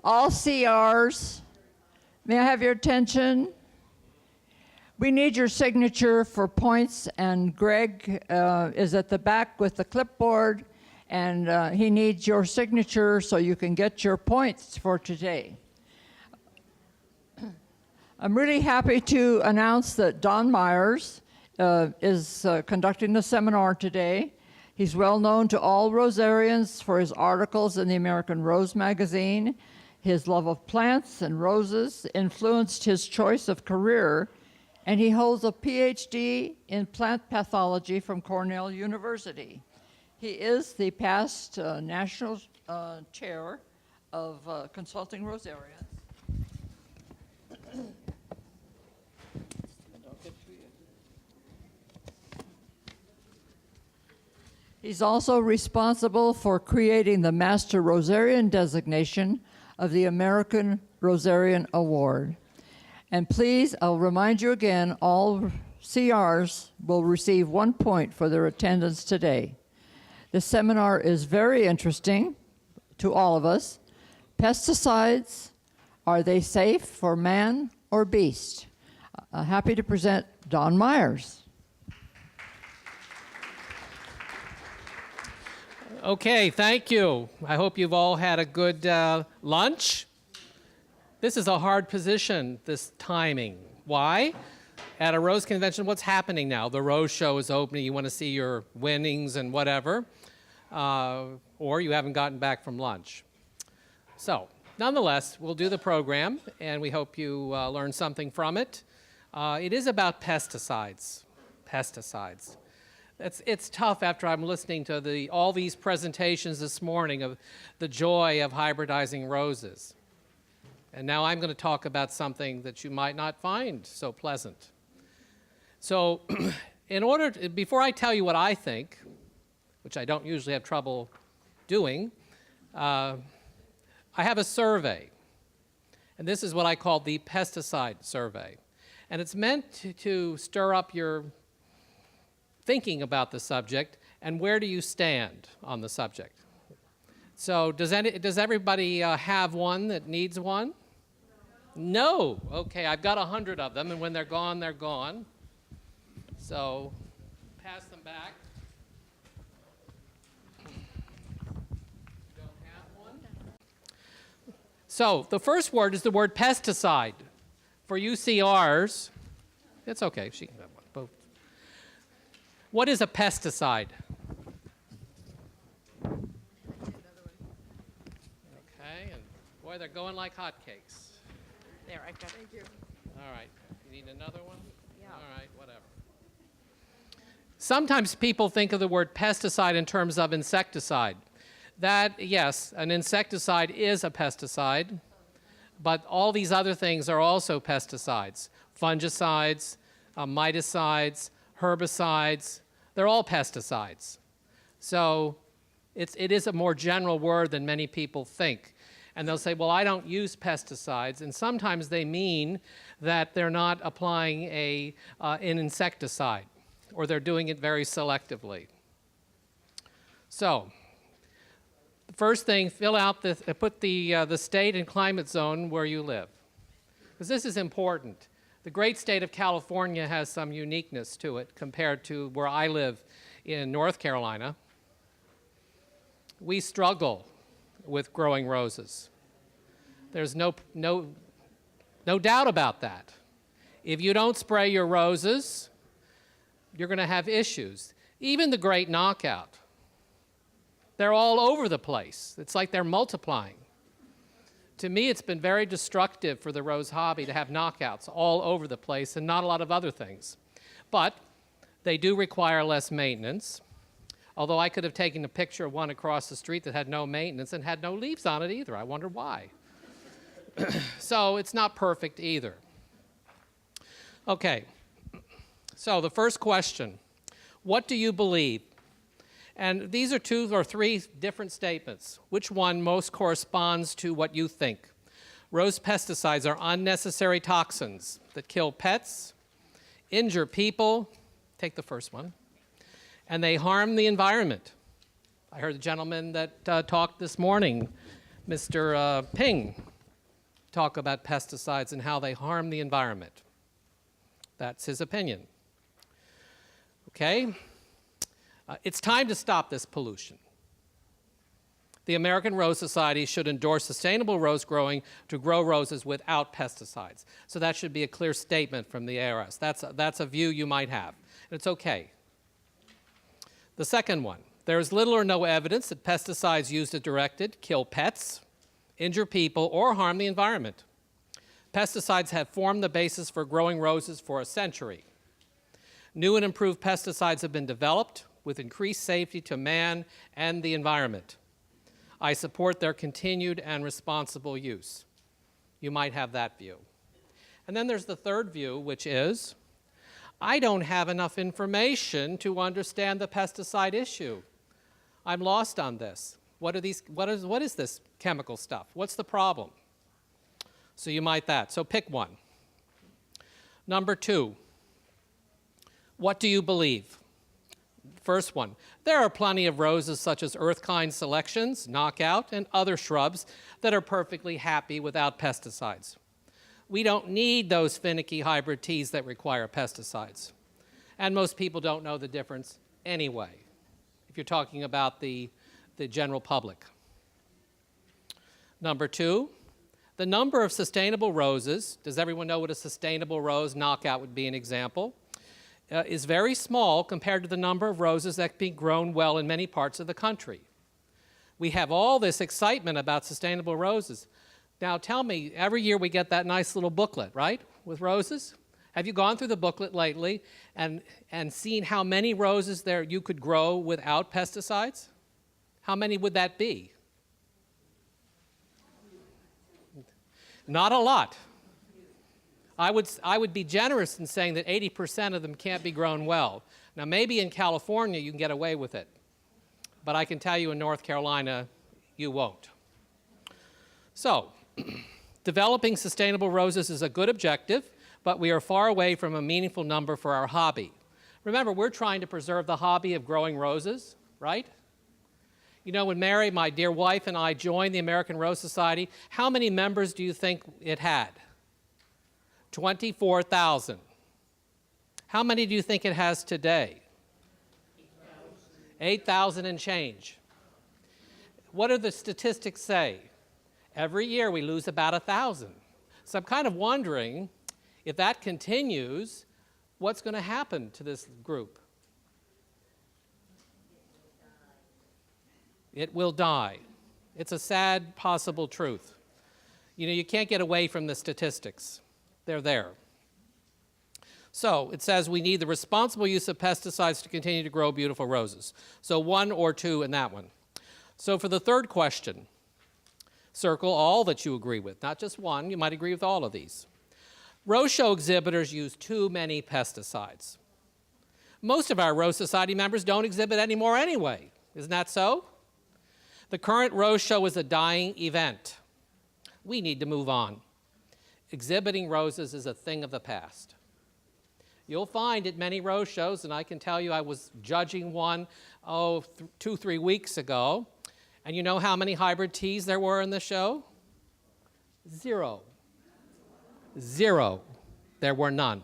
All CRs, may I have your attention? We need your signature for points, and Greg is at the back with the clipboard, and he needs your signature so you can get your points for today. I'm really happy to announce that Don Myers is conducting the seminar today. He's well known to all Rosarians for his articles in the American Rose magazine. His love of plants and roses influenced his choice of career, and he holds a PhD in plant pathology from Cornell University. He is the past national chair of Consulting Rosarians. He's also responsible for creating the Master Rosarian designation of the American Rosarian Award. And please, I'll remind you again, all CRs will receive 1 point for their attendance today. The seminar is very interesting to all of us. Pesticides, are they safe for man or beast? Happy to present Don Myers. Okay, thank you. I hope you've all had a good lunch. This is a hard position, this timing. Why? At a Rose Convention, what's happening now? The Rose Show is opening. You want to see your winnings and whatever. Or you haven't gotten back from lunch. So, nonetheless, we'll do the program, and we hope you learn something from it. It is about pesticides. Pesticides. It's tough after I'm listening to all these presentations this morning of the joy of hybridizing roses. And now I'm going to talk about something that you might not find so pleasant. So before I tell you what I think, which I don't usually have trouble doing, I have a survey. And this is what I call the pesticide survey. And it's meant to stir up your thinking about the subject and where do you stand on the subject. So does everybody have one that needs one? No. Okay, I've got 100 of them, and when they're gone, they're gone. So pass them back. Don't have one? So the first word is the word pesticide. For UCRs, it's okay, she can have one. Both. What is a pesticide? Okay, and boy, they're going like hotcakes. There, I got it. Thank you. All right, you need another one? Yeah. All right, whatever. Sometimes people think of the word pesticide in terms of insecticide. That, yes, an insecticide is a pesticide, but all these other things are also pesticides. Fungicides, miticides, herbicides, they're all pesticides. So it is a more general word than many people think. And they'll say, well, I don't use pesticides. And sometimes they mean that they're not applying an insecticide, or they're doing it very selectively. So the first thing, put the state and climate zone where you live, because this is important. The great state of California has some uniqueness to it compared to where I live in North Carolina. We struggle with growing roses. There's no doubt about that. If you don't spray your roses, you're going to have issues. Even the great knockout, they're all over the place. It's like they're multiplying. To me, it's been very destructive for the rose hobby to have knockouts all over the place and not a lot of other things. But they do require less maintenance, although I could have taken a picture of one across the street that had no maintenance and had no leaves on it either. I wonder why. So it's not perfect either. Okay, so the first question, what do you believe? And these are 2 or 3 different statements. Which one most corresponds to what you think? Rose pesticides are unnecessary toxins that kill pets, injure people, take the first one, and they harm the environment. I heard the gentleman that talked this morning, Mr. Ping. talk about pesticides and how they harm the environment. That's his opinion. Okay? It's time to stop this pollution. The American Rose Society should endorse sustainable rose growing to grow roses without pesticides. So that should be a clear statement from the ARS. That's a view you might have. And it's okay. The second one, there is little or no evidence that pesticides used as directed kill pets, injure people, or harm the environment. Pesticides have formed the basis for growing roses for a century. New and improved pesticides have been developed with increased safety to man and the environment. I support their continued and responsible use. You might have that view. And then there's the third view, which is, I don't have enough information to understand the pesticide issue. I'm lost on this. What is this chemical stuff? What's the problem? So you might that. So pick one. Number 2, what do you believe? First one, there are plenty of roses such as earth-kind selections, knockout, and other shrubs that are perfectly happy without pesticides. We don't need those finicky hybrid teas that require pesticides. And most people don't know the difference anyway, if you're talking about the general public. Number 2, the number of sustainable roses, does everyone know what a sustainable rose, knockout would be an example, is very small compared to the number of roses that can be grown well in many parts of the country. We have all this excitement about sustainable roses. Now tell me, every year we get that nice little booklet, right, with roses? Have you gone through the booklet lately and seen how many roses there you could grow without pesticides? How many would that be? Not a lot. I would be generous in saying that 80% of them can't be grown well. Now, maybe in California you can get away with it, but I can tell you in North Carolina you won't. So, developing sustainable roses is a good objective, but we are far away from a meaningful number for our hobby. Remember, we're trying to preserve the hobby of growing roses, right? You know, when Mary, my dear wife, and I joined the American Rose Society, how many members do you think it had? 24,000. How many do you think it has today? 8,000 and change. What do the statistics say? Every year we lose about 1,000. So I'm kind of wondering, if that continues, what's going to happen to this group? It will die. It's a sad possible truth. You know, you can't get away from the statistics. They're there. So it says we need the responsible use of pesticides to continue to grow beautiful roses. So 1 or 2 in that one. So for the third question, circle all that you agree with, not just one. You might agree with all of these. Rose show exhibitors use too many pesticides. Most of our Rose Society members don't exhibit anymore anyway. Isn't that so? The current Rose Show is a dying event. We need to move on. Exhibiting roses is a thing of the past. You'll find at many rose shows, and I can tell you I was judging one, 2-3 weeks ago, and you know how many hybrid teas there were in the show? 0. 0. There were none.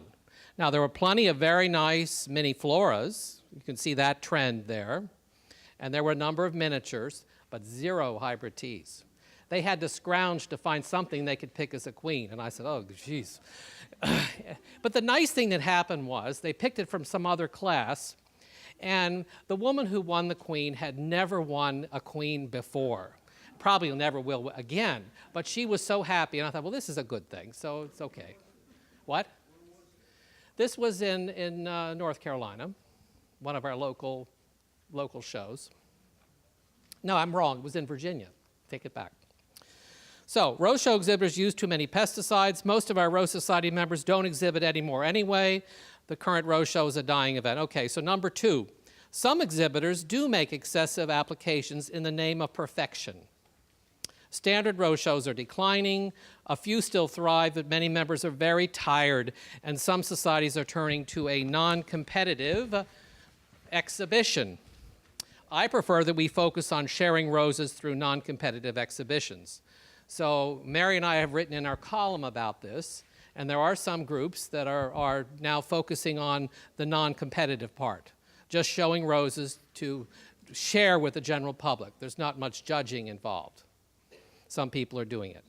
Now, there were plenty of very nice mini floras. You can see that trend there. And there were a number of miniatures, but 0 hybrid teas. They had to scrounge to find something they could pick as a queen. And I said, oh, geez. But the nice thing that happened was they picked it from some other class, and the woman who won the queen had never won a queen before. Probably never will again. But she was so happy, and I thought, well, this is a good thing, so it's okay. What? This was in North Carolina, one of our local shows. No, I'm wrong. It was in Virginia. Take it back. So, rose show exhibitors use too many pesticides. Most of our Rose Society members don't exhibit anymore anyway. The current rose show is a dying event. Okay, so number 2, some exhibitors do make excessive applications in the name of perfection. Standard rose shows are declining. A few still thrive, but many members are very tired, and some societies are turning to a non-competitive exhibition. I prefer that we focus on sharing roses through non-competitive exhibitions. So Mary and I have written in our column about this, and there are some groups that are now focusing on the non-competitive part, just showing roses to share with the general public. There's not much judging involved. Some people are doing it.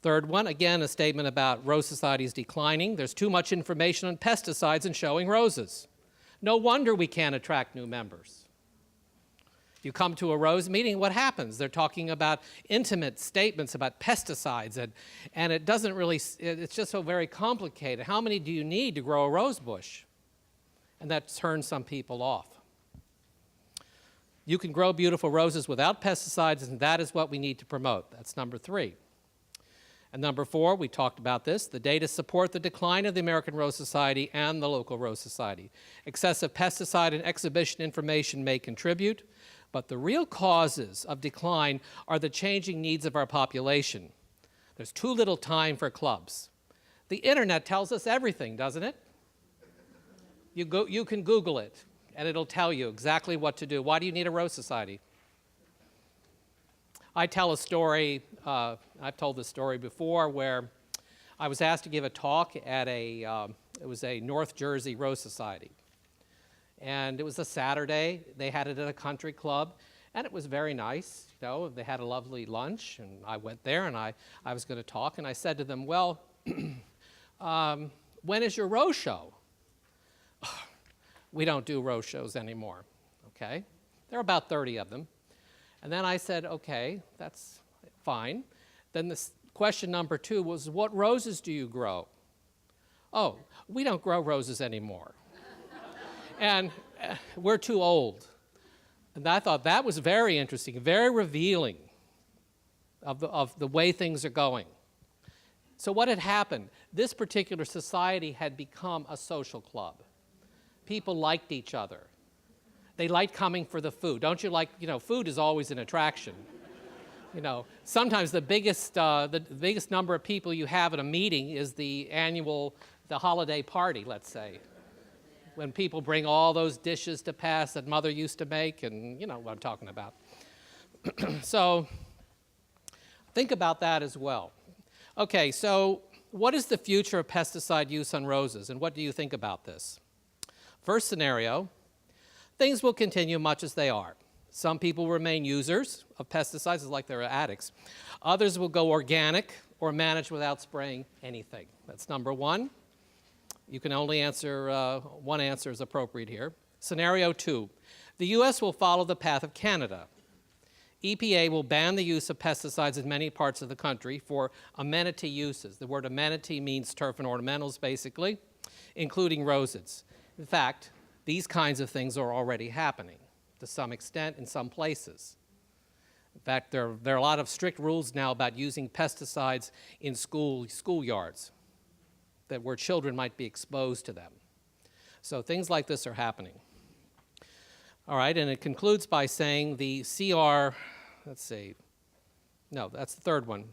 Third one, again, a statement about rose societies declining. There's too much information on pesticides and showing roses. No wonder we can't attract new members. You come to a rose meeting, what happens? They're talking about intimate statements about pesticides, and it doesn't really, it's just so very complicated. How many do you need to grow a rose bush? And that turns some people off. You can grow beautiful roses without pesticides, and that is what we need to promote. That's number 3. And number 4, we talked about this, the data support the decline of the American Rose Society and the local Rose Society. Excessive pesticide and exhibition information may contribute, but the real causes of decline are the changing needs of our population. There's too little time for clubs. The internet tells us everything, doesn't it? You can Google it, and it'll tell you exactly what to do. Why do you need a Rose Society? I tell a story, I've told this story before, where I was asked to give a talk at it was a North Jersey Rose Society. And it was a Saturday. They had it at a country club, and it was very nice. You know, they had a lovely lunch, and I went there, and I was going to talk, and I said to them, well, when is your rose show? We don't do rose shows anymore, okay? There are about 30 of them. And then I said, okay, that's fine. Then this question number 2 was, what roses do you grow? Oh, we don't grow roses anymore. And we're too old. And I thought that was very interesting, very revealing of the way things are going. So what had happened? This particular society had become a social club. People liked each other. They liked coming for the food. Don't you like, food is always an attraction. Sometimes the biggest number of people you have at a meeting is the holiday party, let's say. When people bring all those dishes to pass that Mother used to make, and you know what I'm talking about. So think about that as well. Okay, so what is the future of pesticide use on roses, and what do you think about this? First scenario, things will continue much as they are. Some people remain users of pesticides like they're addicts. Others will go organic or manage without spraying anything. That's number 1. You can only answer, one answer is appropriate here. Scenario 2, the U.S. will follow the path of Canada. EPA will ban the use of pesticides in many parts of the country for amenity uses. The word amenity means turf and ornamentals, basically, including roses. In fact, these kinds of things are already happening to some extent in some places. In fact, there are a lot of strict rules now about using pesticides in schoolyards, where children might be exposed to them. So things like this are happening. All right, and it concludes by saying the that's the third one.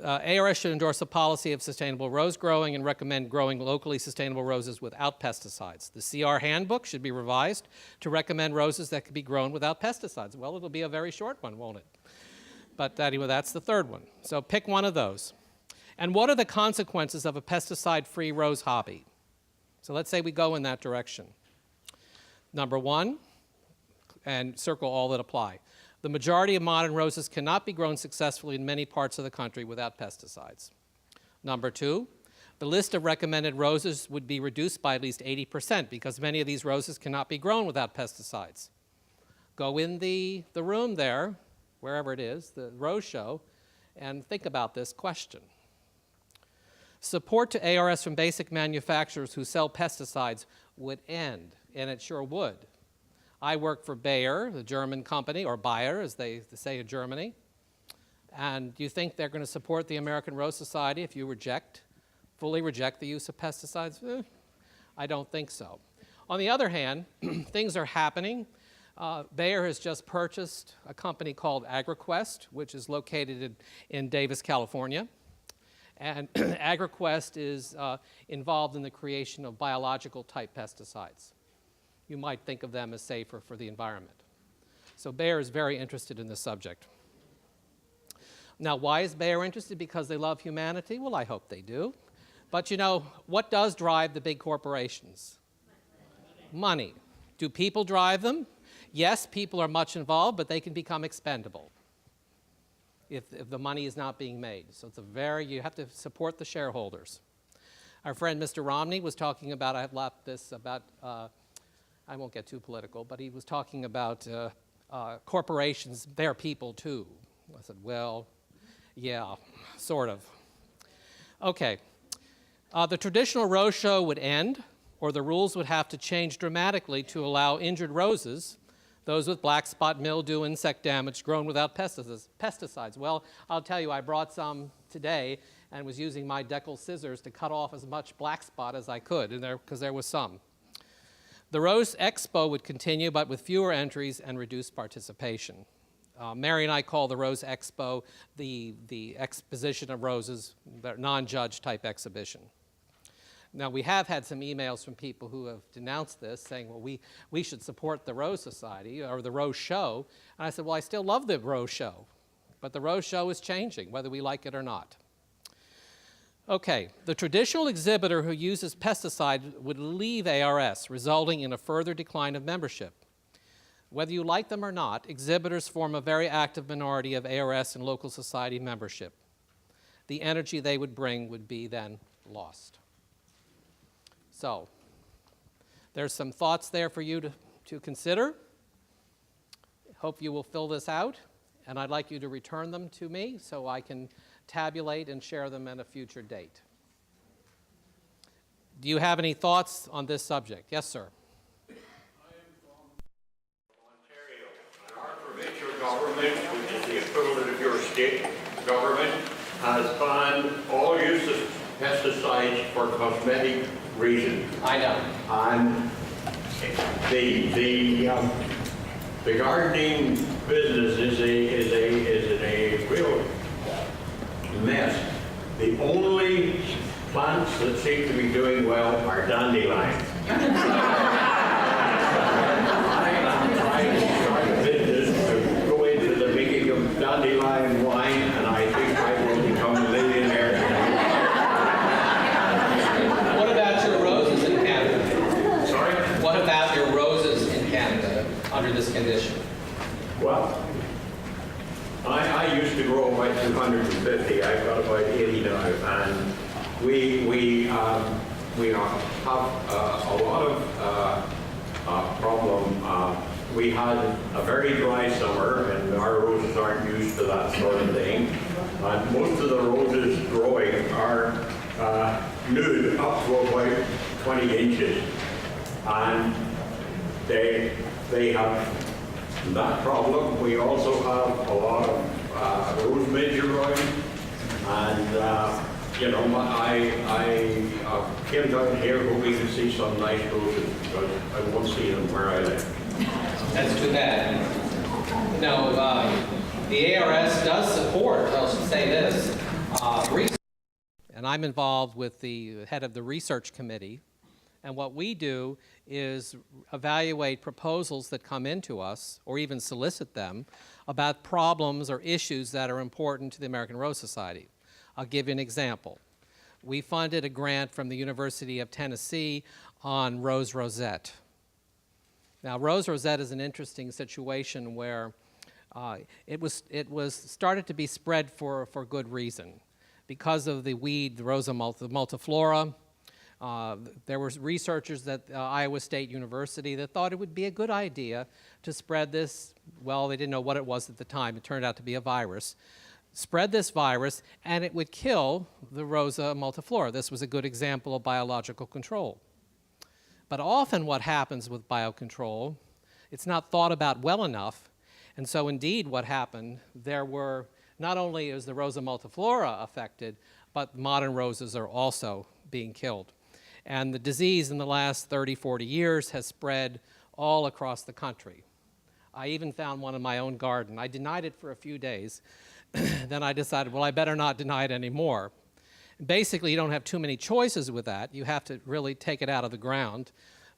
ARS should endorse a policy of sustainable rose growing and recommend growing locally sustainable roses without pesticides. The CR handbook should be revised to recommend roses that can be grown without pesticides. Well, it'll be a very short one, won't it? But anyway, that's the third one. So pick one of those. And what are the consequences of a pesticide-free rose hobby? So let's say we go in that direction. Number 1, and circle all that apply. The majority of modern roses cannot be grown successfully in many parts of the country without pesticides. Number 2, the list of recommended roses would be reduced by at least 80% because many of these roses cannot be grown without pesticides. Go in the room there, wherever it is, the rose show, and think about this question. Support to ARS from basic manufacturers who sell pesticides would end, and it sure would. I work for Bayer, the German company, or Bayer, as they say in Germany. And do you think they're going to support the American Rose Society if you fully reject the use of pesticides? I don't think so. On the other hand, things are happening. Bayer has just purchased a company called AgriQuest, which is located in Davis, California. And AgriQuest is involved in the creation of biological-type pesticides. You might think of them as safer for the environment. So Bayer is very interested in this subject. Now, why is Bayer interested? Because they love humanity? Well, I hope they do. But you know, what does drive the big corporations? Money. Do people drive them? Yes, people are much involved, but they can become expendable if the money is not being made. So it's you have to support the shareholders. Our friend Mr. Romney was talking about, I have left this about, I won't get too political, but he was talking about corporations, they're people too. I said, well, yeah, sort of. Okay, the traditional rose show would end, or the rules would have to change dramatically to allow injured roses, those with black spot mildew, insect damage, grown without pesticides. Well, I'll tell you, I brought some today and was using my decal scissors to cut off as much black spot as I could, because there was some. The Rose Expo would continue, but with fewer entries and reduced participation. Mary and I call the Rose Expo the exposition of roses, the non-judge type exhibition. Now, we have had some emails from people who have denounced this, saying, well, we should support the Rose Society or the Rose Show. And I said, well, I still love the Rose Show, but the Rose Show is changing, whether we like it or not. Okay, the traditional exhibitor who uses pesticide would leave ARS, resulting in a further decline of membership. Whether you like them or not, exhibitors form a very active minority of ARS and local society membership. The energy they would bring would be then lost. So, there's some thoughts there for you to consider. Hope you will fill this out, and I'd like you to return them to me so I can tabulate and share them at a future date. Do you have any thoughts on this subject? Yes, sir. I am from Ontario, and our provincial government, which is the equivalent of your state government, has banned all use of pesticides for cosmetic reasons. I know. And the gardening business is a real mess. The only plants that seem to be doing well are dandelions. I started a business to go into the making of dandelion wine, and I think I will become a millionaire. What about your roses in Canada? Sorry? What about your roses in Canada under this condition? Well, I used to grow about 250. I've got about 80 now, and we have a lot of problem. We had a very dry summer, and our roses aren't used to that sort of thing. And most of the roses growing are nude up to about 20 inches, and they have that problem. We also have a lot of rose midge growing, and you know, I came down here hoping to see some nice roses, because I won't see them where I live. That's too bad. No, the ARS does support, I'll say this, research. And I'm involved with the head of the research committee. And what we do is evaluate proposals that come into us, or even solicit them, about problems or issues that are important to the American Rose Society. I'll give you an example. We funded a grant from the University of Tennessee on rose rosette. Now, rose rosette is an interesting situation where it was started to be spread for good reason. Because of the weed, the Rosa multiflora, there were researchers at Iowa State University that thought it would be a good idea to spread this. Well, they didn't know what it was at the time. It turned out to be a virus. Spread this virus, and it would kill the Rosa multiflora. This was a good example of biological control. But often what happens with biocontrol, it's not thought about well enough. And so indeed what happened, there were, not only is the Rosa multiflora affected, but modern roses are also being killed. And the disease in the last 30, 40 years has spread all across the country. I even found one in my own garden. I denied it for a few days. Then I decided, well, I better not deny it anymore. Basically, you don't have too many choices with that. You have to really take it out of the ground.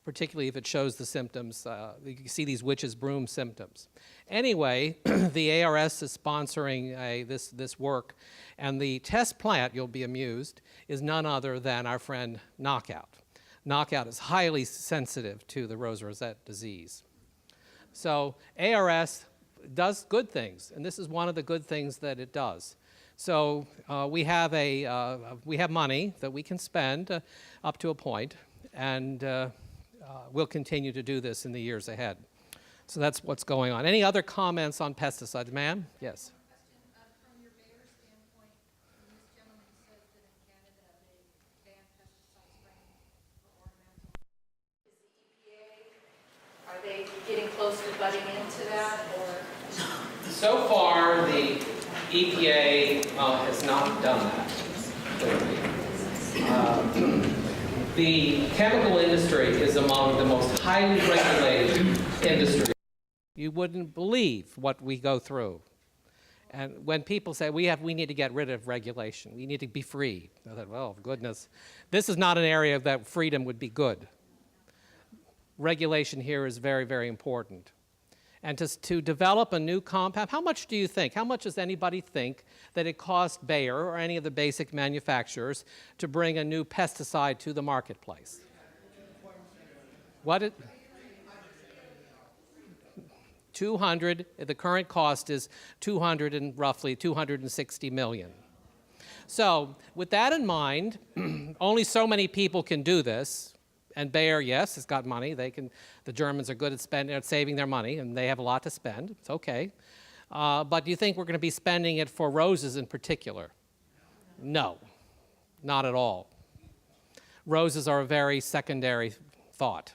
particularly if it shows the symptoms. You can see these witch's broom symptoms. Anyway, the ARS is sponsoring this work, and the test plant, you'll be amused, is none other than our friend Knockout. Knockout is highly sensitive to the rose-rosette disease. So ARS does good things, and this is one of the good things that it does. So we have money that we can spend up to a point, and we'll continue to do this in the years ahead. So that's what's going on. Any other comments on pesticides, ma'am? Yes. From your mayor's standpoint, this gentleman says that in Canada they ban pesticide spraying for ornamental. Is the EPA, are they getting close to butting into that, or? So far, the EPA has not done that, clearly. The chemical industry is among the most highly regulated industries. You wouldn't believe what we go through. And when people say, we need to get rid of regulation, we need to be free, I thought, well, goodness, this is not an area that freedom would be good. Regulation here is very, very important. And to develop a new compound, how much do you think, how much does anybody think that it cost Bayer or any of the basic manufacturers to bring a new pesticide to the marketplace? What? 200, the current cost is roughly 260 million. So with that in mind, only so many people can do this. And Bayer, yes, has got money. The Germans are good at saving their money, and they have a lot to spend. It's okay. But do you think we're going to be spending it for roses in particular? No, not at all. Roses are a very secondary thought.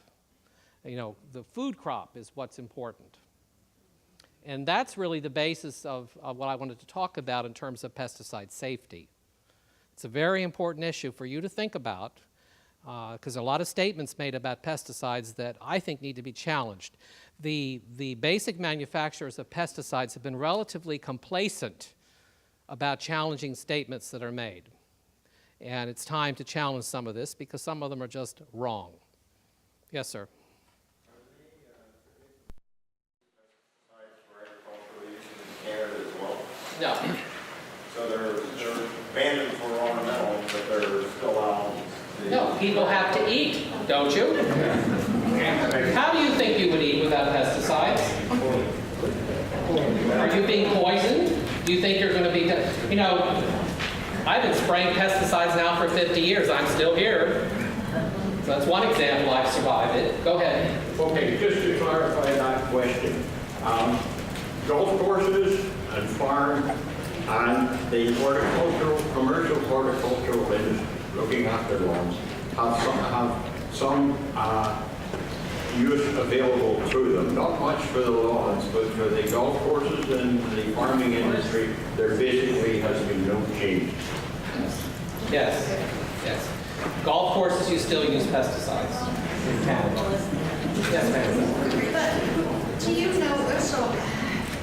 You know, the food crop is what's important. And that's really the basis of what I wanted to talk about in terms of pesticide safety. It's a very important issue for you to think about, because there are a lot of statements made about pesticides that I think need to be challenged. The basic manufacturers of pesticides have been relatively complacent about challenging statements that are made. And it's time to challenge some of this, because some of them are just wrong. Yes, sir. No. So they're banned for ornamental, but they're still out. No, people have to eat, don't you? How do you think you would eat without pesticides? Are you being poisoned? Do you think you're going to be, you know, I've been spraying pesticides now for 50 years. I'm still here. So that's one example I've survived it. Go ahead. Okay, just to clarify that question. Golf courses and farm and the commercial horticultural industry looking after lawns have some use available to them. Not much for the lawns, but for the golf courses and the farming industry, there basically has been no change. Yes, yes. Golf courses, you still use pesticides in Canada. Yes, ma'am. But do you know also,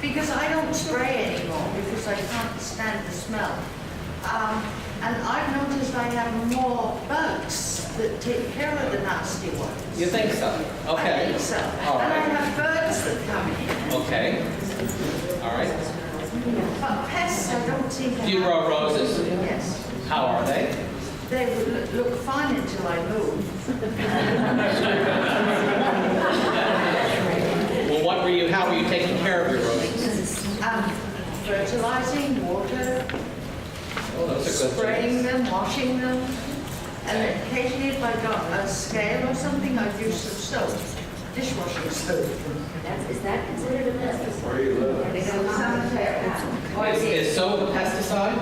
because I don't spray anymore because I can't stand the smell, and I've noticed I have more bugs that take care of the nasty ones. You think so? Okay. I think so. All And I right. have birds that come in. Okay. All right. But pests, I don't seem to Do you have. grow roses? Yes. How are they? They would look fine until I move. Well, how were you taking care of your roses? Fertilizing, water, Oh, those are good spraying things. them, washing them, and occasionally if I got a scale or something, I'd use some soap, dishwashing soap. Is that considered a pesticide? Is soap a pesticide?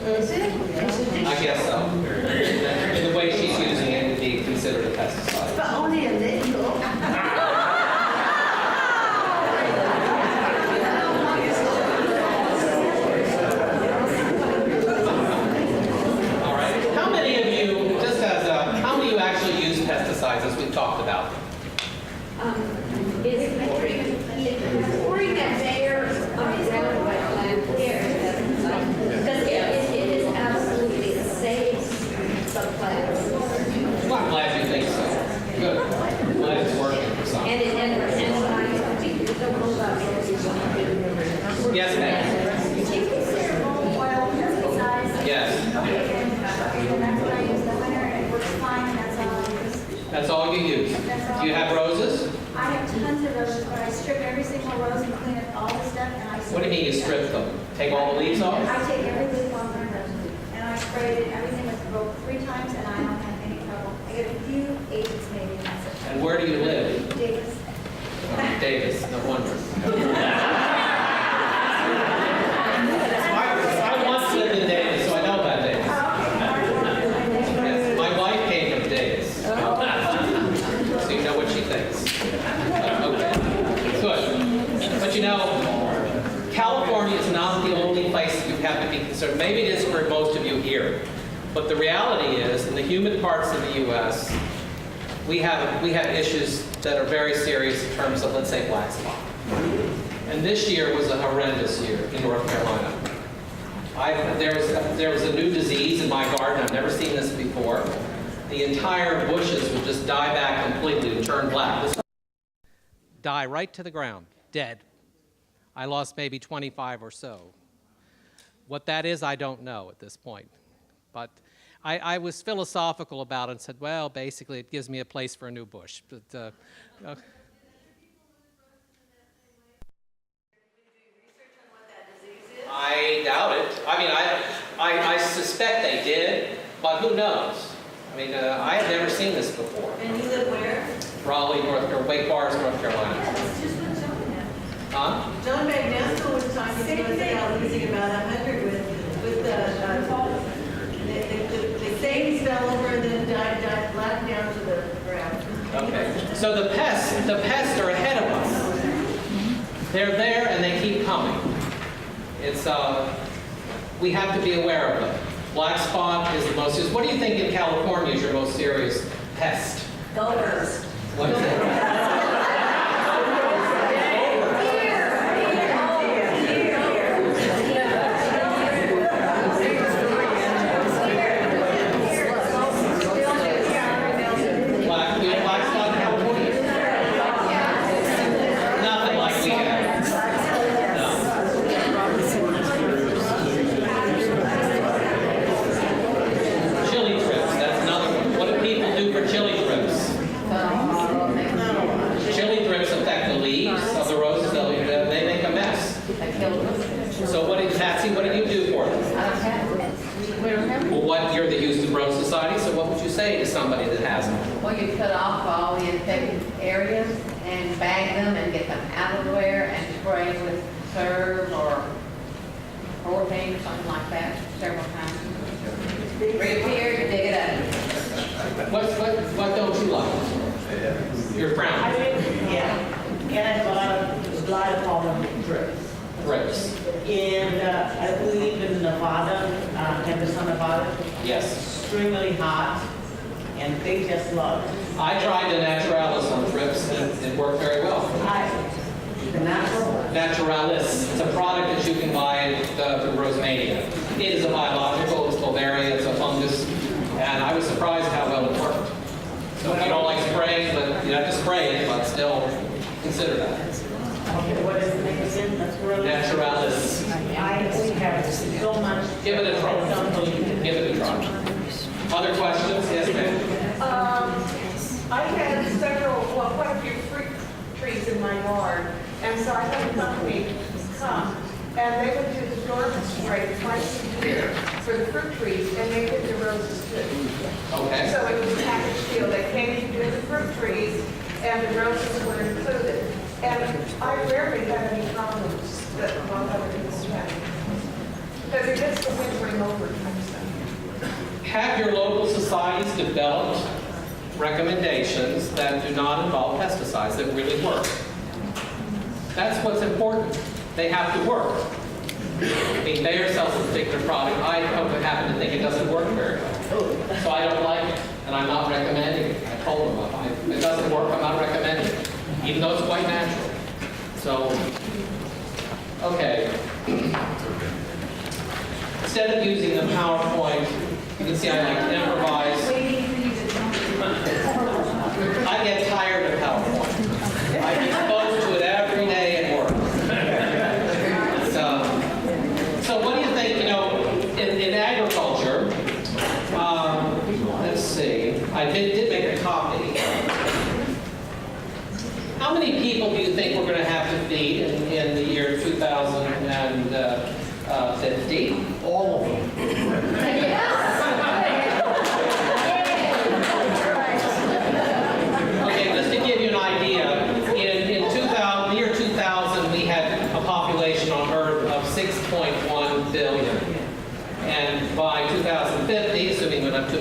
Is it? It's a dish. I guess so. In the way she's using it, it would be considered a pesticide. But only a little. All right. How many of you, how many of you actually use pesticides as we've talked about? Is pouring that Bayer around wetland because it is absolutely saves the plants. Well, I'm glad you think so. Good. Yes, ma'am. Do you consider mold oil pesticides? Yes. And that's what I use the winter, and it works fine, and that's all I use. That's all you use. Do you have roses? I have tons of roses, but I strip every single rose and clean up all the stuff, and I. What do you mean you strip them? Take all the leaves off? I take every leaf off my rose, and I sprayed it, everything was broke 3 times, and I don't have any trouble. I get a few agents maybe, and that's it. And where do you live? Davis. Oh, Davis, no wonder. I once lived in Davis, so I know about Davis. Yes, my wife came from Davis. So you know what she thinks. Okay, good. But you know, California is not the only place you have to be concerned. Maybe it is for most of you here. But the reality is, in the humid parts of the U.S., we have issues that are very serious in terms of, let's say, black spot. And this year was a horrendous year in North Carolina. There was a new disease in my garden. I've never seen this before. The entire bushes would just die back completely and turn black. Die right to the ground, dead. I lost maybe 25 or so. What that is, I don't know at this point. But I was philosophical about it and said, well, basically, it gives me a place for a new bush. But, I doubt it. I mean, I suspect they did, but who knows? I mean, I have never seen this before. And you live where? Raleigh, Wake Forest, North Carolina. Yeah, that's just what John had. Huh? John Magnesco was talking to us about losing about 100 with the things fell over and then died flat down to the ground. Okay. So the pests are ahead of us. They're there and they keep coming. It's we have to be aware of them. Black spot is the most serious. What do you think in California is your most serious pest? Gophers. What is it? Black spot in California? Nothing like we have. No. Chili trips, that's another one. What do people do for chili trips? Chili trips affect the leaves of the roses. They make a mess. So Patsy, what do you do for them? Well, you're the Houston Rose Society, so what would you say to somebody that has them? Well, you cut off all the infected areas and bag them and get them out of the wear and spray with Serve or Orpane or something like that several times. Reappear, you dig it up. What don't you like? You're frowning. Yeah, and a lot of pollen drips. Grapes. And I believe in Nevada, Henderson, Nevada, Yes. extremely hot, and they just love it. I tried the Naturalis on trips and it worked very well. The natural. Naturalis. It's a product that you can buy at the Rosemania. It is a biological, it's Bavaria, it's a fungus, and I was surprised how well it worked. So if you don't like spraying, but you have to spray it, but still consider that. Okay, what is the name again? Naturalis. I have so much. Give it a try. Give it a try. Other questions? Yes, ma'am. I had quite a few fruit trees in my yard, and so I had a company come, and they would do the garden spray twice a year for the fruit trees, and they did the roses too. Okay. So it was a package deal. They came to do the fruit trees, and the roses were included. And I rarely have any problems that while I was in the sweat. Because it gets the wintering over type stuff. Have your local societies developed recommendations that do not involve pesticides that really work? That's what's important. They have to work. I mean, they yourselves a particular product. I happen to think it doesn't work very well. So I don't like it, and I'm not recommending it. I told them, if it doesn't work, I'm not recommending it, even though it's quite natural. So, okay. Instead of using the PowerPoint, you can see I like to improvise. I get tired of PowerPoint. I'm exposed to it every day at work. So,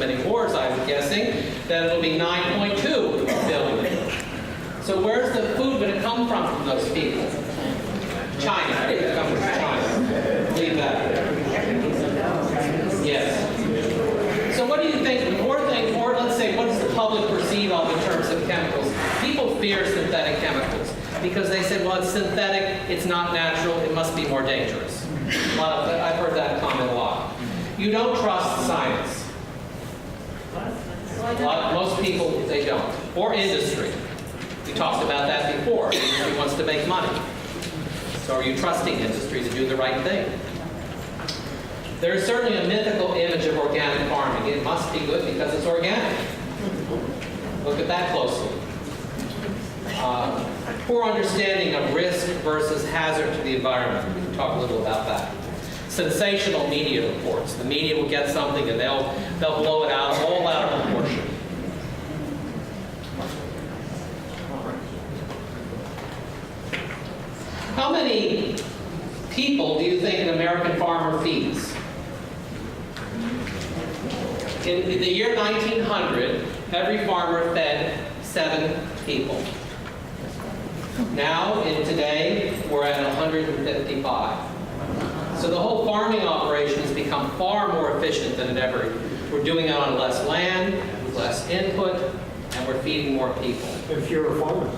many wars, I'm guessing, then it'll be 9.2 billion. So where's the food going to come from those people? China. It comes from China. Leave that. Yes. So what do you think? Or let's say, what does the public perceive of in terms of chemicals? People fear synthetic chemicals because they say, well, it's synthetic, it's not natural, it must be more dangerous. I've heard that comment a lot. You don't trust science. Most people, they don't. Or industry. We talked about that before. Industry wants to make money. So are you trusting industry to do the right thing? There is certainly a mythical image of organic farming. It must be good because it's organic. Look at that closely. Poor understanding of risk versus hazard to the environment. We can talk a little about that. Sensational media reports. The media will get something and they'll blow it out, all out of proportion. How many people do you think an American farmer feeds? In the year 1900, every farmer fed 7 people. Now, today, we're at 155. So the whole farming operation has become far more efficient than it ever. We're doing it on less land, with less input, and we're feeding more people. And fewer farmers.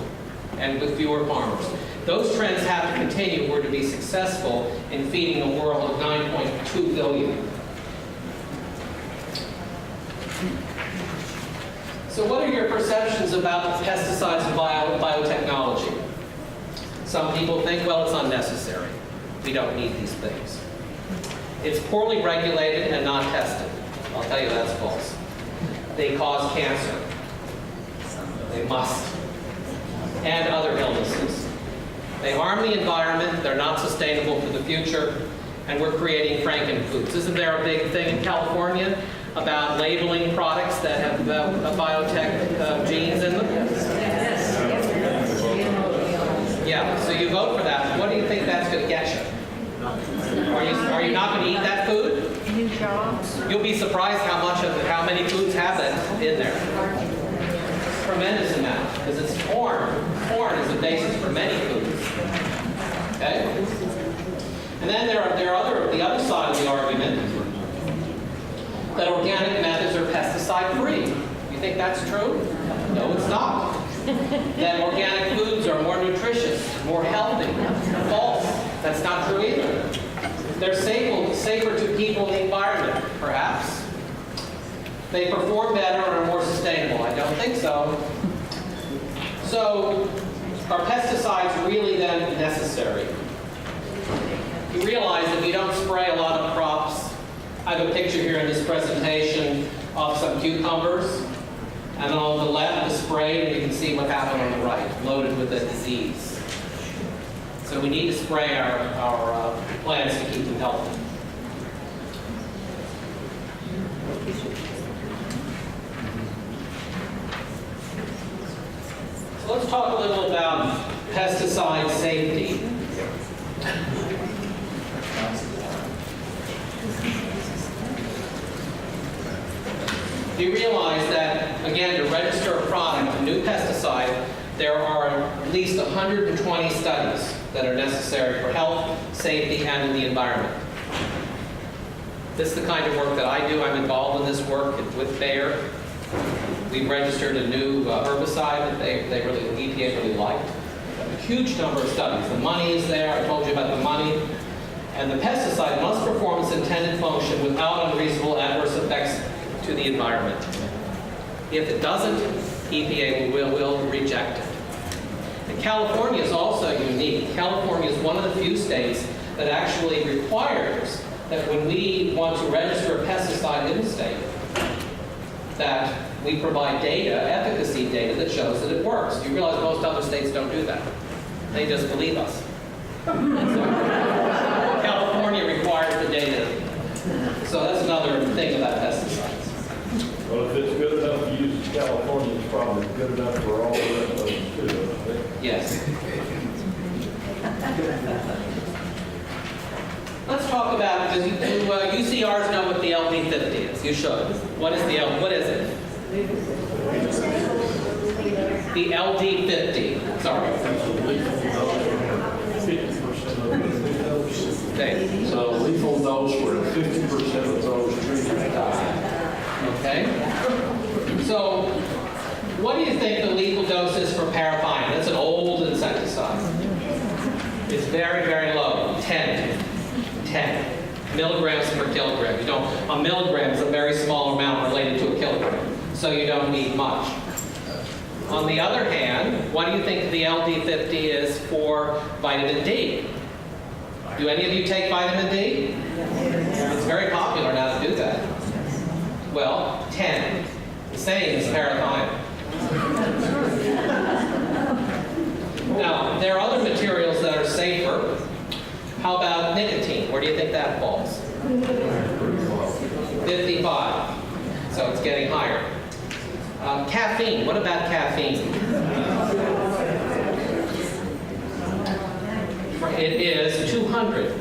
And with fewer farmers. Those trends have to continue if we're to be successful in feeding a world of 9.2 billion. So what are your perceptions about pesticides and biotechnology? Some people think, well, it's unnecessary. We don't need these things. It's poorly regulated and not tested. I'll tell you that's false. They cause cancer. They must. And other illnesses. They harm the environment, they're not sustainable for the future, and we're creating frankenfoods. Isn't there a big thing in California about labeling products that have biotech genes in them? Yes. Yeah, so you vote for that. What do you think that's going to get you? Are you not going to eat that food? New jobs. You'll be surprised how many foods have that in there. Tremendous amount, because it's corn. Corn is the basis for many foods. Okay? And then there are the other side of the argument that organic methods are pesticide-free. You think that's true? No, it's not. That organic foods are more nutritious, more healthy. False. That's not true either. They're safer to people in the environment, perhaps. They perform better and are more sustainable. I don't think so. So, are pesticides really then necessary? You realize if you don't spray a lot of crops, I have a picture here in this presentation of some cucumbers, and on the left is sprayed, and you can see what happened on the right, loaded with a disease. So we need to spray our plants to keep them healthy. So let's talk a little about pesticide safety. You realize that, again, to register a product, a new pesticide, there are at least 120 studies that are necessary for health, safety, and in the environment. This is the kind of work that I do. I'm involved in this work with Bayer. We registered a new herbicide that the EPA really liked. A huge number of studies. The money is there. I told you about the money. And the pesticide must perform its intended function without unreasonable adverse effects to the environment. If it doesn't, EPA will reject it. And California is also unique. California is one of the few states that actually requires that when we want to register a pesticide in the state, that we provide data, efficacy data, that shows that it works. You realize most other states don't do that. They just believe us. California requires the data. So that's another thing about pesticides. Well, if it's good enough to use in California, it's probably good enough for all the rest of them too, I think. Yes. Let's talk about, do UCRs know what the LD50 is? You should. What is what is it? The LD50, sorry. 50% Okay. So lethal dose where 50% of those treated die. Okay. So, what do you think the lethal dose is for parathymine? That's an old insecticide. It's very, very low, 10 milligrams per kilogram. You don't, a milligram is a very small amount related to a kilogram, so you don't need much. On the other hand, what do you think the LD50 is for vitamin D? Do any of you take vitamin D? It's very popular now to do that. Well, 10. The same as parathymine. Now, there are other materials that are safer. How about nicotine? Where do you think that falls? 55. So it's getting higher. Caffeine. What about caffeine? It is 200,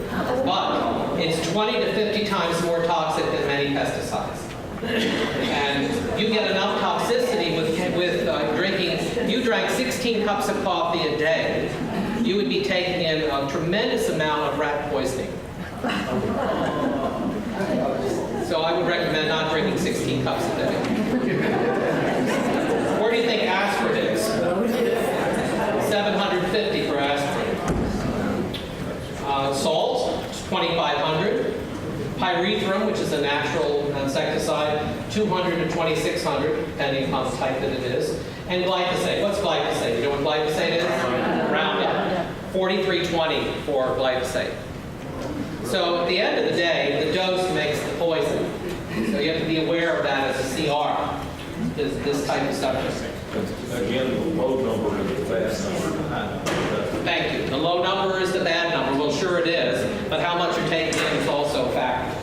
but it's 20 to 50 times more toxic than many pesticides. And you get enough toxicity with drinking. If you drank 16 cups of coffee a day, you would be taking in a tremendous amount of rat poisoning. So I would recommend not drinking 16 cups a day. Where do you think aspirin is? 750 for aspirin. Salt, 2,500. Pyrethrum, which is a natural insecticide, 200 to 2,600, depending on the type that it is. And glyphosate. What's glyphosate? You know what glyphosate is? Roundup. 4320 for glyphosate. So at the end of the day, the dose makes the poison. So you have to be aware of that as a CR, this type of substance. Again, the low number is the bad number. Thank you. The low number is the bad number. Well, sure it is, but how much you're taking in is also a factor.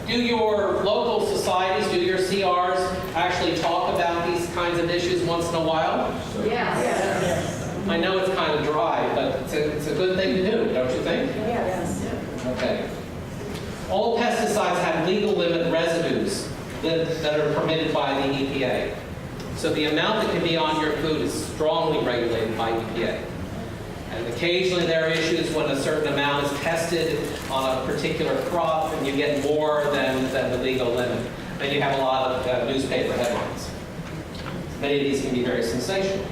Do your local societies, do your CRs actually talk about these kinds of issues once in a while? Yes. I know it's kind of dry, but it's a good thing to do, don't you think? Yes. Okay. All pesticides have legal limit residues that are permitted by the EPA. So the amount that can be on your food is strongly regulated by EPA. And occasionally there are issues when a certain amount is tested on a particular crop and you get more than the legal limit. And you have a lot of newspaper headlines. Many of these can be very sensational.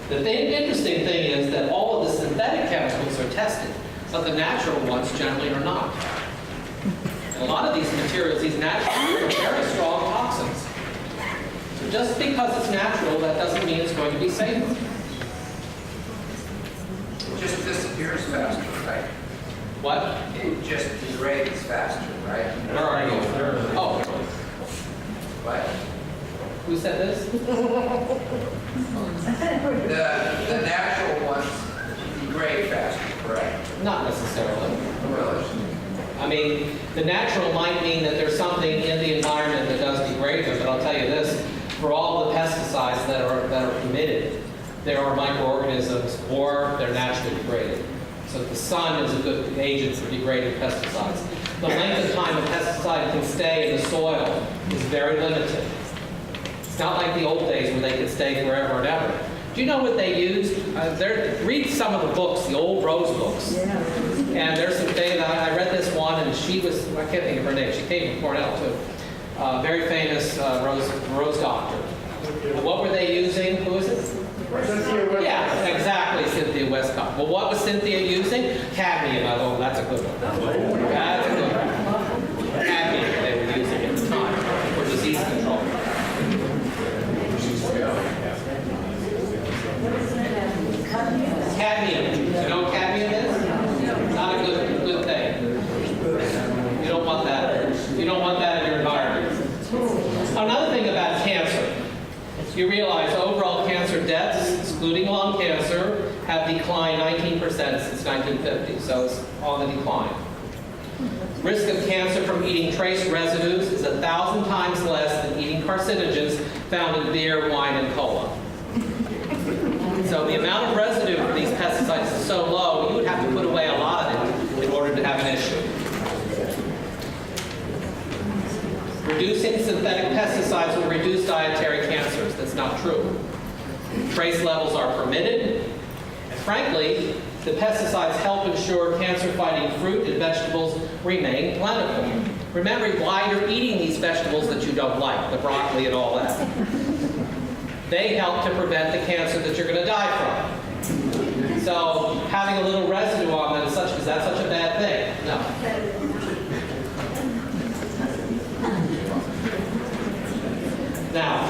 The interesting thing is that all of the synthetic chemicals are tested, but the natural ones generally are not. And a lot of these materials, these natural, are very strong toxins. So just because it's natural, that doesn't mean it's going to be safe. It just disappears faster, right? What? It just degrades faster, right? Where are you? Oh, What? who said this? The natural ones degrade faster, correct? Not necessarily. Really? I mean, the natural might mean that there's something in the environment that does degrade them, but I'll tell you this, for all the pesticides that are permitted, there are microorganisms or they're naturally degraded. So the sun is a good agent for degrading pesticides. The length of time a pesticide can stay in the soil is very limited. It's not like the old days where they could stay forever and ever. Do you know what they used? Read some of the books, the old Rose books. Yeah. And there's some things, I read this one, and she was, I can't think of her name, she came from Cornell too. Very famous rose doctor. What were they using? Who was it? Yeah, exactly, Cynthia Westcott. Well, what was Cynthia using? Cadmium. Oh, that's a good one. That's a good one. Cadmium they were using at the time for disease control. Cadmium. You know what cadmium is? Not a good thing. You don't want that. You don't want that in your environment. Another thing about cancer. You realize overall cancer deaths, excluding lung cancer, have declined 19% since 1950, so it's on the decline. Risk of cancer from eating trace residues is 1,000 times less than eating carcinogens found in beer, wine, and cola. So the amount of residue for these pesticides is so low, you would have to put away a lot of pesticides will reduce dietary cancers. That's not true. Trace levels are permitted, and frankly, the pesticides help ensure cancer-fighting fruit and vegetables remain plentiful. Remember why you're eating these vegetables that you don't like, the broccoli and all that. They help to prevent the cancer that you're going to die from. So having a little residue on them is that such a bad thing? No. Now,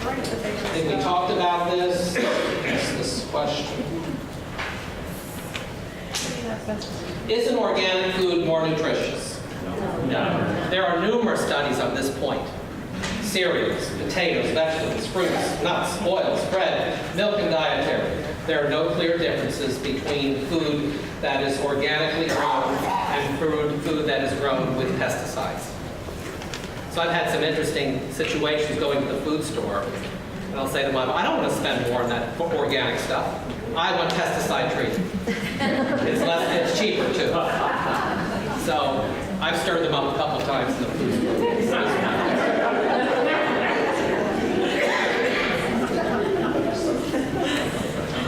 I think we talked about this question. Is an organic food more nutritious? No. There are numerous studies on this point. Cereals, potatoes, vegetables, fruits, nuts, oils, bread, milk, and dietary. There are no clear differences between food that is organically grown and food that is grown with pesticides. So I've had some interesting situations going to the food store, and I'll say to my mom, I don't want to spend more on that organic stuff. I want pesticide treatment. It's cheaper too. So I've stirred them up a couple times in the food store.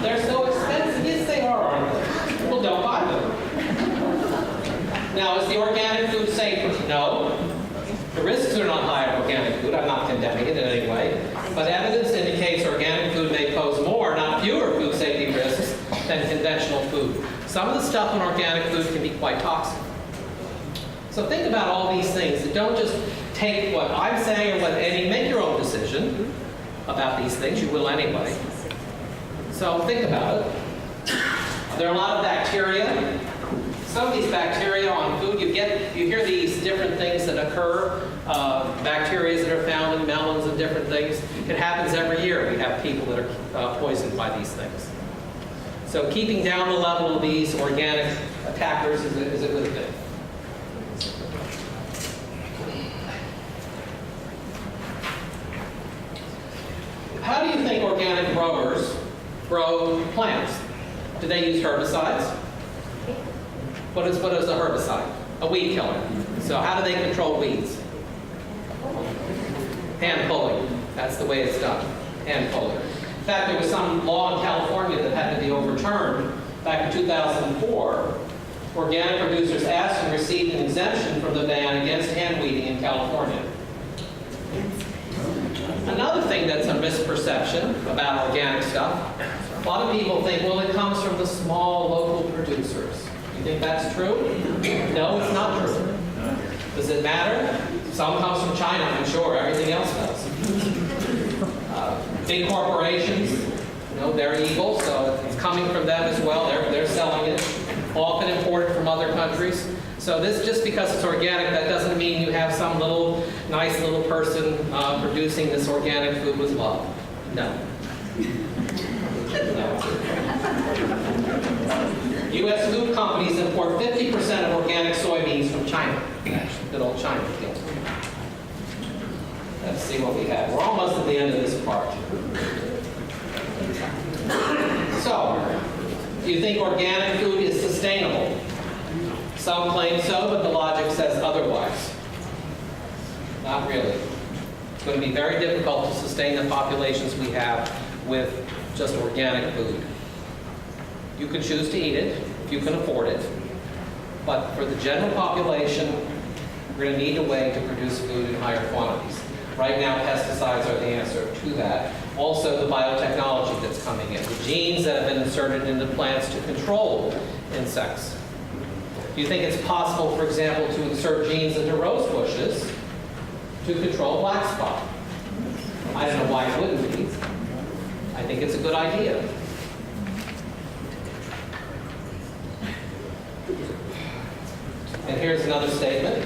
They're so expensive. Yes, they are, aren't they? People don't buy them. Now, is the organic food safer? No. The risks are not high in organic food. I'm not condemning it in any way. But evidence indicates organic food may pose more, not fewer, food safety risks than conventional food. Some of the stuff in organic food can be quite toxic. So think about all these things. And don't just take what I'm saying or make your own decision about these things. You will anyway. So think about it. There are a lot of bacteria. Some of these bacteria on food, you hear these different things that occur, bacteria that are found in melons and different things. It happens every year. We have people that are poisoned by these things. So keeping down the level of these organic attackers is a good thing. How do you think organic growers grow plants? Do they use herbicides? What is a herbicide? A weed killer. So how do they control weeds? Hand pulling. That's the way it's done. Hand pulling. In fact, there was some law in California that had to be overturned back in 2004. Organic producers asked and received an exemption from the ban against hand weeding in California. Another thing that's a misperception about organic stuff, a lot of people think, well, it comes from the small local producers. You think that's true? No, it's not true. Does it matter? Some comes from China, I'm sure. Everything else does. Big corporations, they're evil, so it's coming from them as well. They're selling it. Often imported from other countries. So this, just because it's organic, that doesn't mean you have some nice little person producing this organic food with love. No. U.S. food companies import 50% of organic soybeans from China. Good old China. Let's see what we have. We're almost at the end of this part. So, do you think organic food is sustainable? Some claim so, but the logic says otherwise. Not really. It's going to be very difficult to sustain the populations we have with just organic food. You can choose to eat it if you can afford it. But for the general population, we're going to need a way to produce food in higher quantities. Right now, pesticides are the answer to that. Also, the biotechnology that's coming in. The genes that have been inserted into plants to control insects. Do you think it's possible, for example, to insert genes into rose bushes to control black spot? I don't know why it wouldn't be. I think it's a good idea. And here's another statement.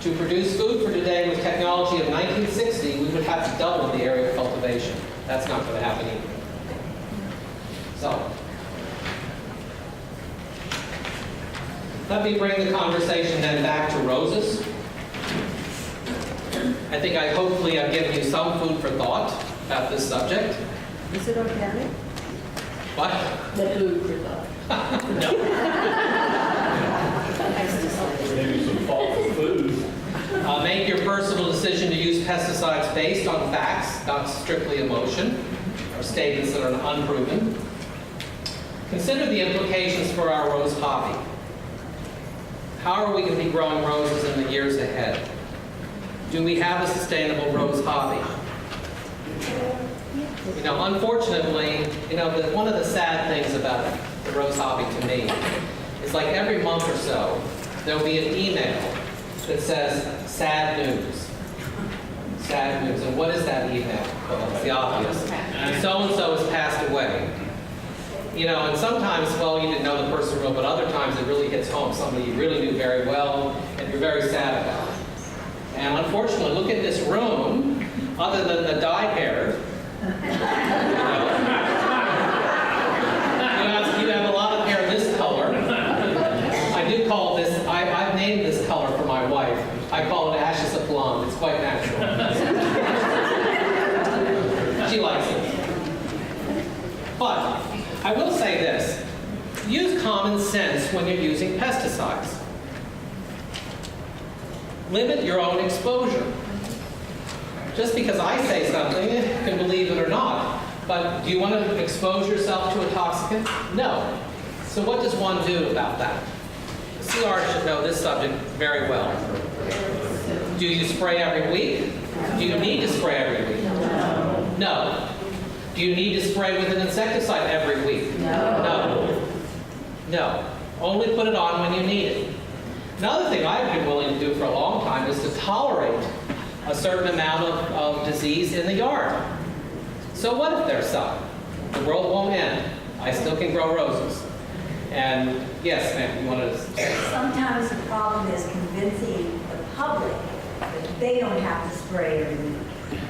To produce food for today with technology of 1960, we would have to double the area of cultivation. That's not going to happen either. So, let me bring the conversation then back to roses. I think hopefully I've given you some food for thought about this subject. Is it organic? What? The food for thought. Maybe some fault for food. Make your personal decision to use pesticides based on facts, not strictly emotion, or statements that are unproven. Consider the implications for our rose hobby. How are we going to be growing roses in the years ahead? Do we have a sustainable rose hobby? You know, unfortunately, you know, one of the sad things about the rose hobby to me is like every month or so, there'll be an email that says, sad news. Sad news. And what is that email? Well, it's the obvious. So-and-so has passed away. You know, and sometimes, well, you didn't know the person real, but other times it really hits home. Somebody you really knew very well, and you're very sad about it. And unfortunately, look at this room, other than the dyed hair, you have a lot of hair this color. I do call this, I've named this color for my wife. I call it ashes of blonde. It's quite natural. She likes it. But I will say this. Use common sense when you're using pesticides. Limit your own exposure. Just because I say something, you can believe it or not. But do you want to expose yourself to a toxicant? No. So what does one do about that? The CR should know this subject very well. Do you spray every week? Do you need to spray every week? No. Do you need to spray with an insecticide every week? No. No. Only put it on when you need it. Another thing I've been willing to do for a long time is to tolerate a certain amount of disease in the yard. So what if there's some? The world won't end. I still can grow roses. And yes, ma'am, you wanted to... Sometimes the problem is convincing the public that they don't have to spray every week.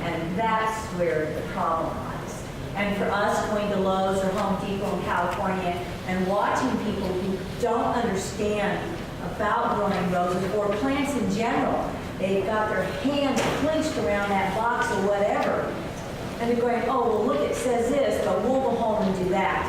And that's where the problem lies. And for us going to Lowe's or Home Depot in California and watching people who don't understand about growing roses or plants in general, they've got their hands clenched around that box or whatever. And they're going, oh, well, look, it says this, but we'll go home and do that.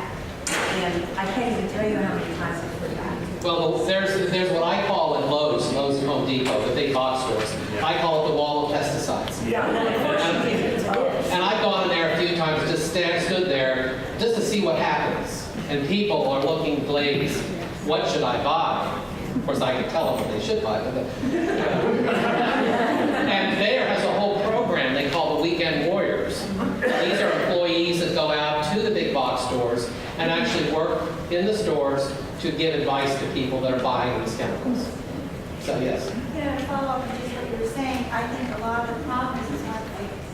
And I can't even tell you how many times I've heard that. Well, there's what I call in Lowe's and Home Depot, the big box stores. I call it the wall of pesticides. Yeah, and of course you do. And I've gone in there a few times, just stood there, just to see what happens. And people are looking glazed. What should I buy? Of course, I can tell them what they should buy. And there has a whole program they call the Weekend Warriors. These are employees that go out to the big box stores and actually work in the stores to give advice to people that are buying these chemicals. So yes. Yeah, to follow up on just what you were saying, I think a lot of the problems is when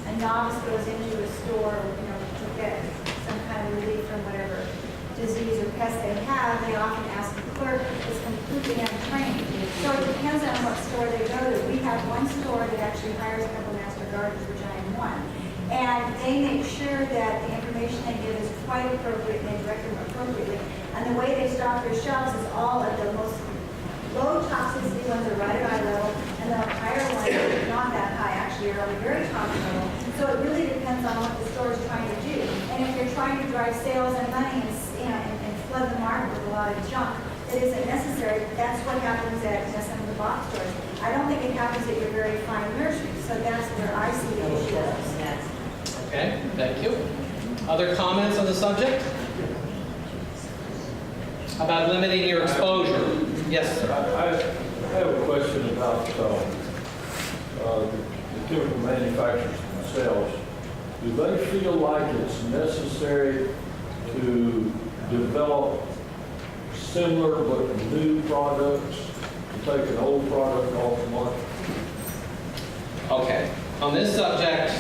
a novice goes into a store, to get some kind of relief from whatever disease or pest they have, they often ask the clerk is completely untrained. So it depends on what store they go to. We have one store that actually hires a couple master gardeners, which I am one. And they make sure that the information they give is quite appropriate and they direct them appropriately. And the way they stock their shelves is all at the most low toxicity ones are right at eye level, and the higher ones are not that high, actually are very toxic level. So it really depends on what the store is trying to do. And if you're trying to drive sales and money and flood the market with a lot of junk, it isn't necessary. That's what happens at some of the box stores. I don't think it happens at your very fine nurseries. So that's where I see the issue. Okay, thank you. Other comments on the subject? About limiting your exposure? Yes, sir. I have a question about the chemical manufacturers themselves. Do they feel like it's necessary to develop similar but new products to take an old product off the market? Okay. On this subject,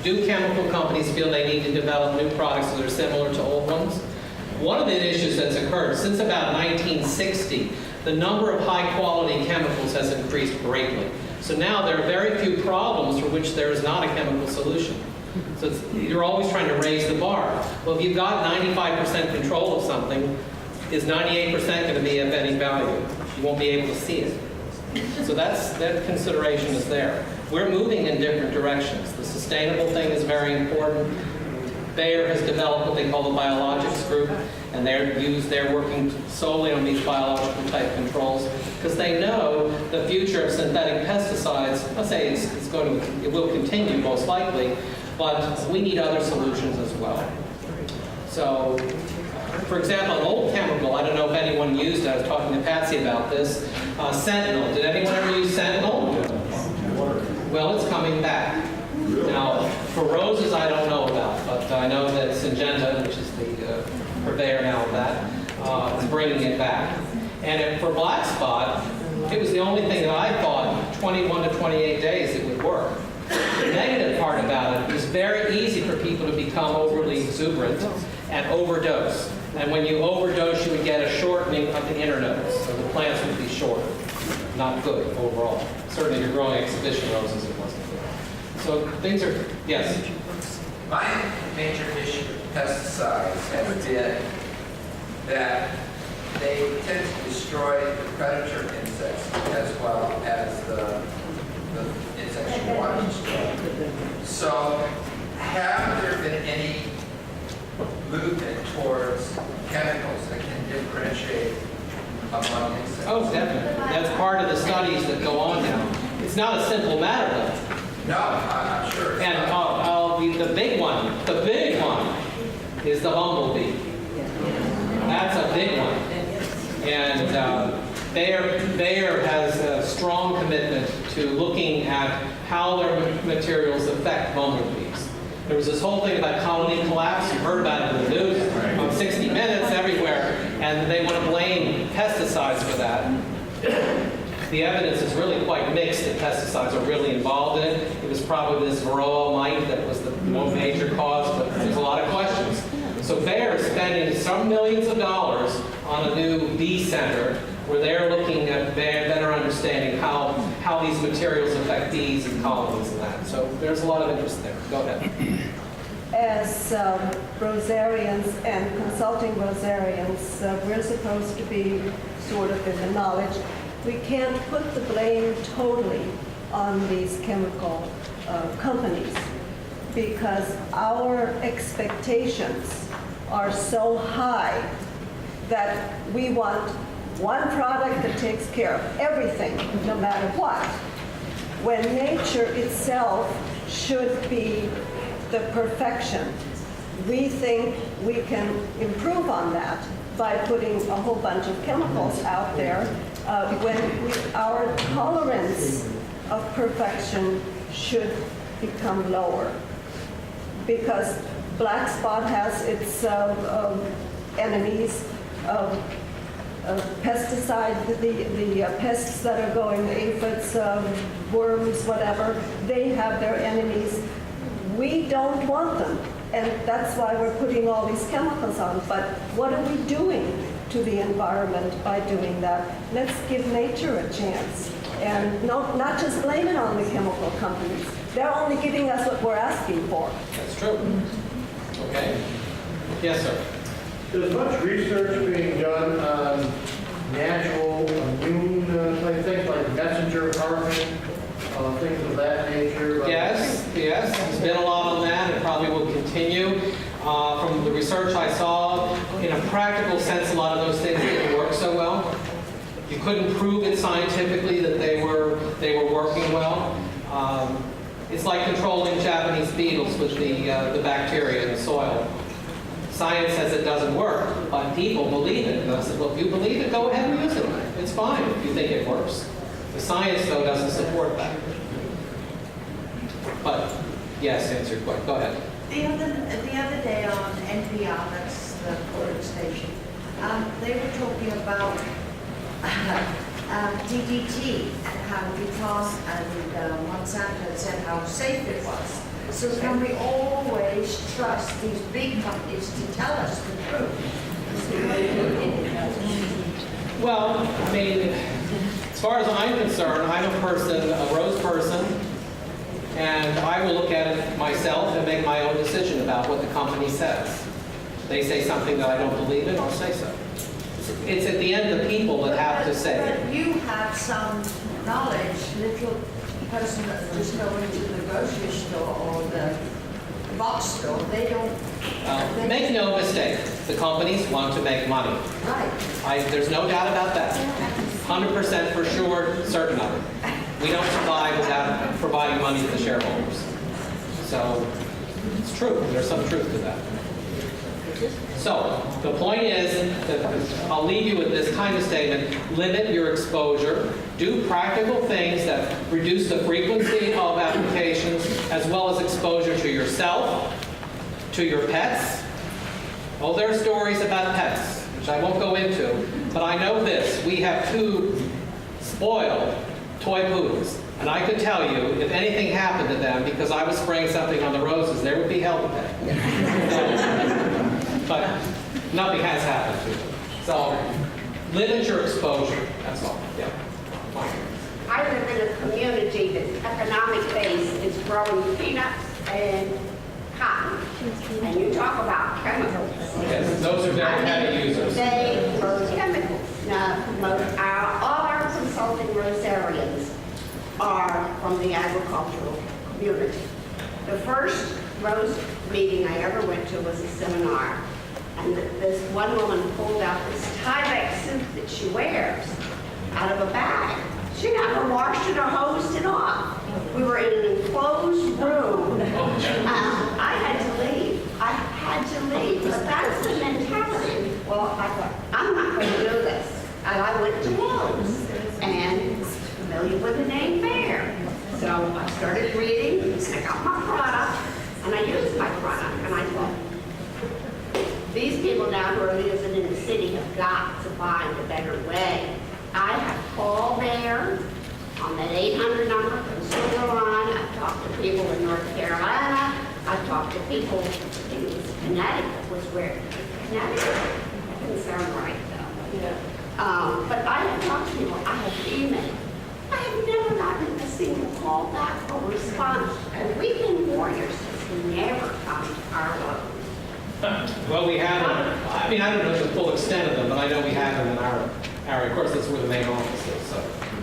do chemical companies feel they need to develop new products that are similar to old ones? One of the issues that's occurred since about 1960, the number of high-quality chemicals has increased greatly. So now there are very few problems for which there is not a chemical solution. So you're always trying to raise the bar. Well, if you've got 95% control of something, is 98% going to be of any value? You won't be able to see it. So that consideration is there. We're moving in different directions. The sustainable thing is very important. Bayer has developed what they call the biologics group, and they're working solely on these biological type controls because they know the future of synthetic pesticides. Let's say it will continue most likely, but we need other solutions as well. So, for example, an old chemical, I don't know if anyone used it, I was talking to Patsy about this, Sentinel. Did anyone ever use Sentinel? Well, it's coming back. Now, for roses, I don't know about, but I know that Syngenta, which is the purveyor now of that, is bringing it back. And for black spot, it was the only thing that I thought 21 to 28 days it would work. The negative part about it is very easy for people to become overly exuberant and overdose. And when you overdose, you would get a shortening of the internodes, so the plants would be shorter. Not good overall. Certainly if you're growing exhibition roses, it wasn't good. So things are, yes? My major issue with pesticides has been that they tend to destroy the predator insects as well as the insects you want to destroy. So have there been any movement towards chemicals that can differentiate among insects? Oh, definitely. That's part of the studies that go on now. It's not a simple matter, though. No, I'm sure. And the big one is the bumblebee. That's a big one. And Bayer has a strong commitment to looking at how their materials affect bumblebees. There was this whole thing about colony collapse. You heard about it in the news on 60 Minutes everywhere, and they want to blame pesticides for that. The evidence is really quite mixed that pesticides are really involved in it. It was probably this varroa mite that was the major cause, but there's a lot of questions. So Bayer is spending some millions of dollars on a new bee center where they're looking at better understanding how these materials affect bees and colonies and that. So there's a lot of interest there. Go ahead. As rosarians and consulting rosarians, we're supposed to be sort of in the knowledge. We can't put the blame totally on these chemical companies because our expectations are so high that we want one product that takes care of everything, no matter what, when nature itself should be the perfection. We think we can improve on that by putting a whole bunch of chemicals out there when our tolerance of perfection should become lower. Because black spot has its enemies, pesticides, the pests that are going, aphids, worms, whatever, they have their enemies. We don't want them, and that's why we're putting all these chemicals on. But what are we doing to the environment by doing that? Let's give nature a chance, and not just blame it on the chemical companies. They're only giving us what we're asking for. That's true. Okay. Yes, sir. There's much research being done on natural immune type things like messenger RNA, things of that nature. Yes, there's been a lot on that. It probably will continue. From the research I saw, in a practical sense, a lot of those things didn't work so well. You couldn't prove it scientifically that they were working well. It's like controlling Japanese beetles with the bacteria in the soil. Science says it doesn't work, but people believe it. And I said, look, you believe it, go ahead and use it. It's fine if you think it works. The science, though, doesn't support that. But, yes, answer your question. Go ahead. The other day on NPR, that's the Portland station, they were talking about DDT and how because Monsanto had said how safe it was. So can we always trust these big companies to tell us the truth? Well, I mean, as far as I'm concerned, I'm a rose person, and I will look at it myself and make my own decision about what the company says. They say something that I don't believe in, I'll say so. It's at the end the people that have to say it. But you have some knowledge, little person that just go into the grocery store or the Boxville, they don't. they- Make no mistake, the companies want to make money. Right. There's no doubt about that. 100% for sure, certain of it. We don't survive without providing money to the shareholders. So it's true, there's some truth to that. So the point is that I'll leave you with this kind of statement: limit your exposure, do practical things that reduce the frequency of applications as well as exposure to yourself, to your pets. Oh, there are stories about pets, which I won't go into, but I know this: we have 2 spoiled toy poodles. And I could tell you, if anything happened to them because I was spraying something on the roses, there would be hell to pay. But nothing has happened to them. So limit your exposure, that's all. Yeah. Fine. I live in a community that's economic base is growing peanuts and cotton. And you talk about chemicals. Yes, those are very heavy users. They use chemicals. Now, all our consulting Rosarians are from the agricultural community. The first Rose meeting I ever went to was a seminar. And this one woman pulled out this Tyvek suit that she wears out of a bag. She never washed it or hosed it off. We were in an enclosed room. I had to leave. I had to leave. But that's the mentality. Well, I thought, I'm not going to do this. And I went to Lowe's and familiar with the name Bear. So I started reading, and I got my product, and I used my product, and I thought, these people now who are living in the city have got to find a better way. I have called there on that 800 number from Silver Line. I've talked to people in North Carolina. I've talked to people, I think it was Connecticut, was where, Connecticut? That didn't sound right though. Yeah. But I have talked to people, I have emailed. I have never gotten a single call back or response. And weekend warriors has never come to our road. Well, we have them. I mean, I don't know the full extent of them, but I know we have them in our area. Of course, that's where the main office is, so.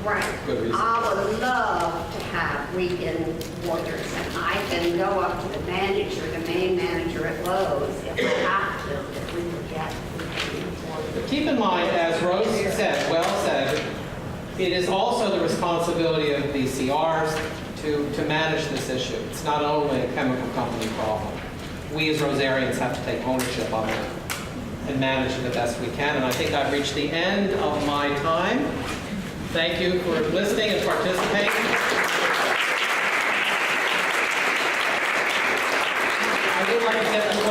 Right. Good reason. I would love to have weekend warriors, and I can go up to the manager, the main manager at Lowe's, if I have to, if we could get weekend warriors. But keep in mind, as Rose said, well said, it is also the responsibility of the CRs to manage this issue. It's not only a chemical company problem. We as Rosarians have to take ownership of it and manage it the best we can. And I think I've reached the end of my time. Thank you for listening and participating. I would like to get